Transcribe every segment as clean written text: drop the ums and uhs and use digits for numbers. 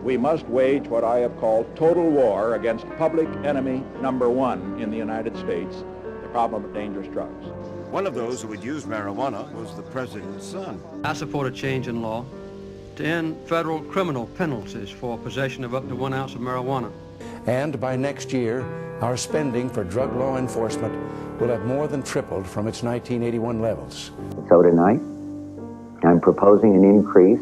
We must wage what I have called total war against public enemy number one in the United States, the problem of dangerous drugs. One of those who would use marijuana was the president's son. I support a change in law to end federal criminal penalties for possession of up to 1 ounce of marijuana. And by next year, our spending for drug law enforcement will have more than tripled from its 1981 levels. So tonight, I'm proposing an increase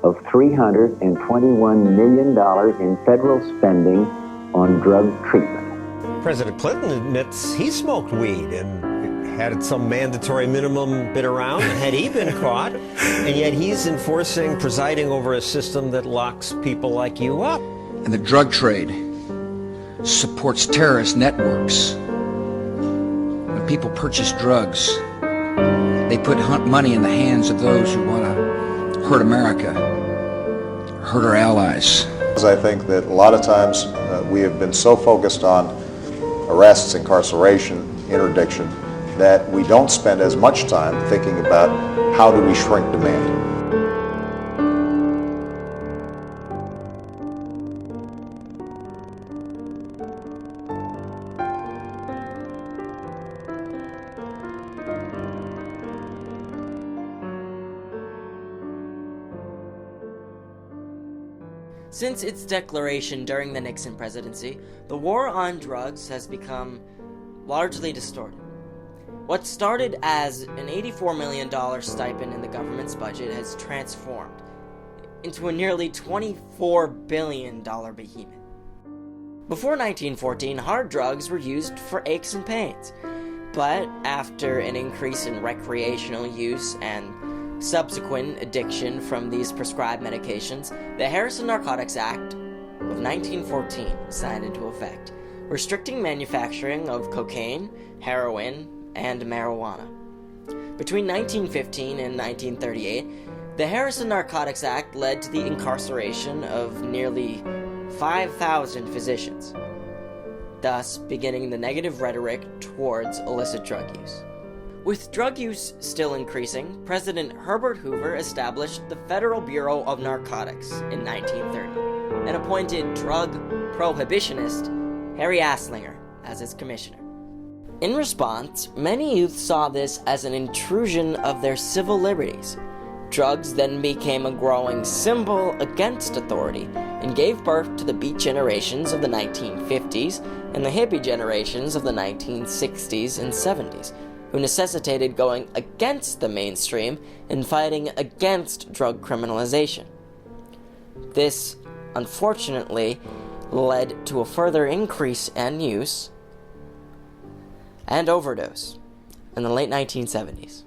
of $321 million in federal spending on drug treatment. President Clinton admits he smoked weed and had some mandatory minimum been around had he been caught, and yet he's presiding over a system that locks people like you up. And the drug trade supports terrorist networks. When people purchase drugs, they put money in the hands of those who want to hurt America, hurt our allies. I think that a lot of times we have been so focused on arrests, incarceration, interdiction, that we don't spend as much time thinking about how do we shrink demand. Since its declaration during the Nixon presidency, the war on drugs has become largely distorted. What started as an $84 million stipend in the government's budget has transformed into a nearly $24 billion behemoth. Before 1914, hard drugs were used for aches and pains, but after an increase in recreational use and subsequent addiction from these prescribed medications, the Harrison Narcotics Act of 1914 was signed into effect, restricting manufacturing of cocaine, heroin, and marijuana. Between 1915 and 1938, the Harrison Narcotics Act led to the incarceration of nearly 5,000 physicians, thus beginning the negative rhetoric towards illicit drug use. With drug use still increasing, President Herbert Hoover established the Federal Bureau of Narcotics in 1930 and appointed drug prohibitionist Harry Anslinger as its commissioner. In response, many youth saw this as an intrusion of their civil liberties. Drugs then became a growing symbol against authority and gave birth to the beat generations of the 1950s and the hippie generations of the 1960s and 70s, who necessitated going against the mainstream and fighting against drug criminalization. This, unfortunately, led to a further increase in use and overdose in the late 1970s.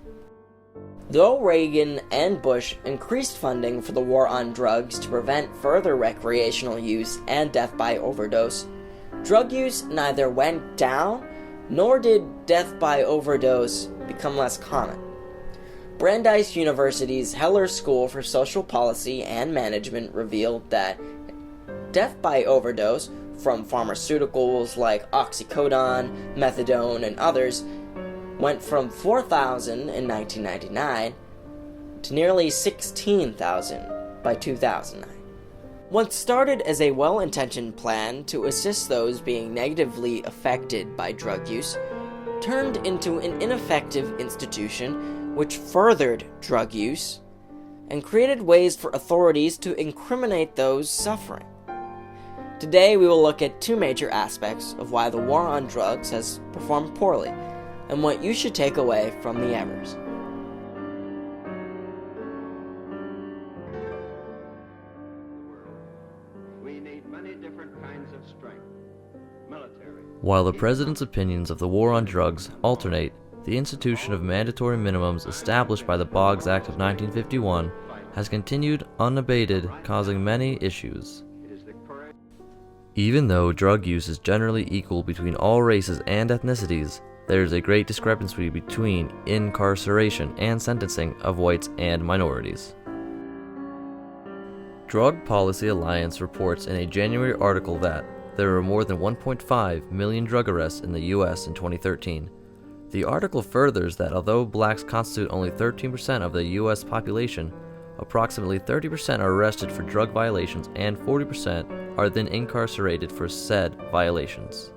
Though Reagan and Bush increased funding for the war on drugs to prevent further recreational use and death by overdose, drug use neither went down nor did death by overdose become less common. Brandeis University's Heller School for Social Policy and Management revealed that death by overdose from pharmaceuticals like oxycodone, methadone, and others went from 4,000 in 1999 to nearly 16,000 by 2009. What started as a well-intentioned plan to assist those being negatively affected by drug use turned into an ineffective institution which furthered drug use and created ways for authorities to incriminate those suffering. Today we will look at two major aspects of why the war on drugs has performed poorly and what you should take away from the errors. While the President's opinions of the war on drugs alternate, the institution of mandatory minimums established by the Boggs Act of 1951 has continued unabated, causing many issues. Even though drug use is generally equal between all races and ethnicities, there is a great discrepancy between incarceration and sentencing of whites and minorities. Drug Policy Alliance reports in a January article that there were more than 1.5 million drug arrests in the U.S. in 2013. The article furthers that although blacks constitute only 13% of the U.S. population, approximately 30% are arrested for drug violations and 40% are then incarcerated for said violations.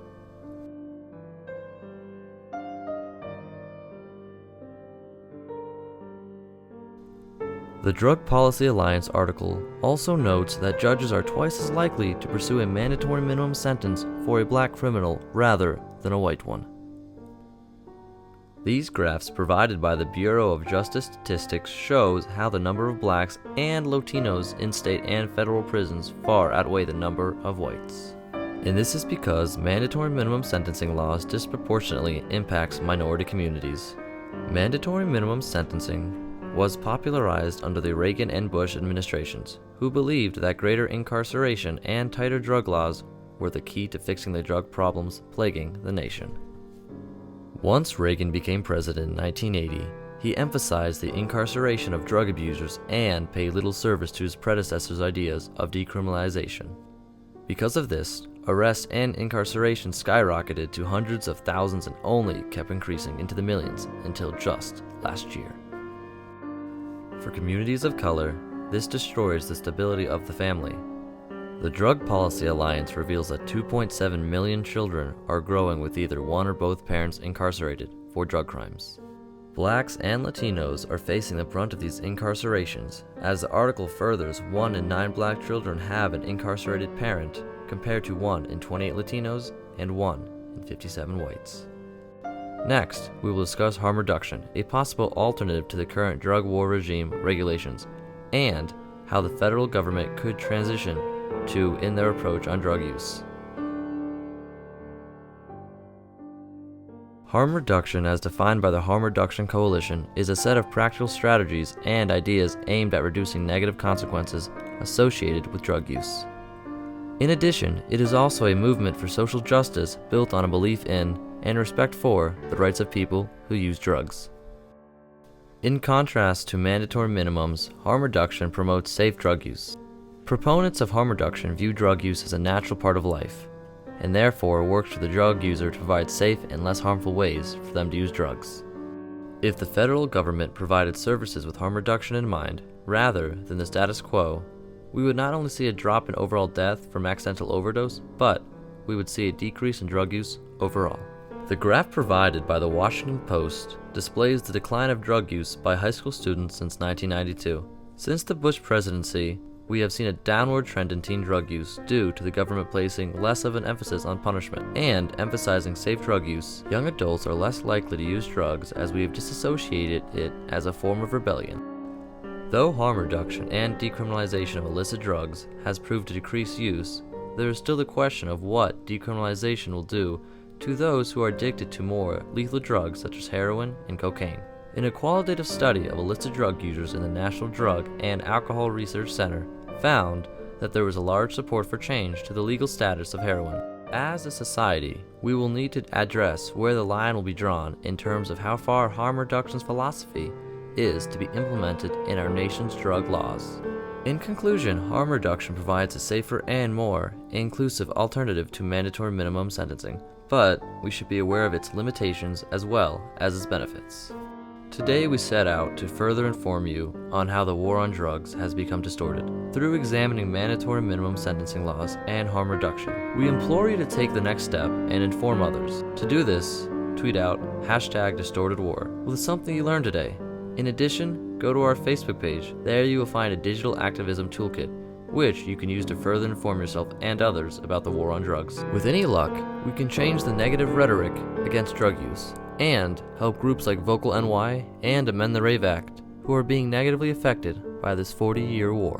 The Drug Policy Alliance article also notes that judges are twice as likely to pursue a mandatory minimum sentence for a black criminal rather than a white one. These graphs provided by the Bureau of Justice Statistics shows how the number of blacks and Latinos in state and federal prisons far outweigh the number of whites. And this is because mandatory minimum sentencing laws disproportionately impacts minority communities. Mandatory minimum sentencing was popularized under the Reagan and Bush administrations, who believed that greater incarceration and tighter drug laws were the key to fixing the drug problems plaguing the nation. Once Reagan became president in 1980, he emphasized the incarceration of drug abusers and paid little service to his predecessor's ideas of decriminalization. Because of this, arrests and incarceration skyrocketed to hundreds of thousands and only kept increasing into the millions until just last year. For communities of color, this destroys the stability of the family. The Drug Policy Alliance reveals that 2.7 million children are growing with either one or both parents incarcerated for drug crimes. Blacks and Latinos are facing the brunt of these incarcerations, as the article furthers 1 in 9 black children have an incarcerated parent, compared to 1 in 28 Latinos and 1 in 57 whites. Next, we will discuss harm reduction, a possible alternative to the current drug war regime regulations, and how the federal government could transition to in their approach on drug use. Harm reduction, as defined by the Harm Reduction Coalition, is a set of practical strategies and ideas aimed at reducing negative consequences associated with drug use. In addition, it is also a movement for social justice built on a belief in and respect for the rights of people who use drugs. In contrast to mandatory minimums, harm reduction promotes safe drug use. Proponents of harm reduction view drug use as a natural part of life, and therefore works for the drug user to provide safe and less harmful ways for them to use drugs. If the federal government provided services with harm reduction in mind, rather than the status quo, we would not only see a drop in overall death from accidental overdose, but we would see a decrease in drug use overall. The graph provided by the Washington Post displays the decline of drug use by high school students since 1992. Since the Bush presidency, we have seen a downward trend in teen drug use due to the government placing less of an emphasis on punishment and emphasizing safe drug use. Young adults are less likely to use drugs as we have disassociated it as a form of rebellion. Though harm reduction and decriminalization of illicit drugs has proved to decrease use, there is still the question of what decriminalization will do to those who are addicted to more lethal drugs such as heroin and cocaine. In a qualitative study of illicit drug users in the National Drug and Alcohol Research Center found that there was a large support for change to the legal status of heroin. As a society, we will need to address where the line will be drawn in terms of how far harm reduction's philosophy is to be implemented in our nation's drug laws. In conclusion, harm reduction provides a safer and more inclusive alternative to mandatory minimum sentencing, but we should be aware of its limitations as well as its benefits. Today we set out to further inform you on how the war on drugs has become distorted through examining mandatory minimum sentencing laws and harm reduction. We implore you to take the next step and inform others. To do this, tweet out #DistortedWar with something you learned today. In addition, go to our Facebook page. There you will find a digital activism toolkit, which you can use to further inform yourself and others about the war on drugs. With any luck, we can change the negative rhetoric against drug use and help groups like Vocal NY and Amend the Rave Act, who are being negatively affected by this 40-year war.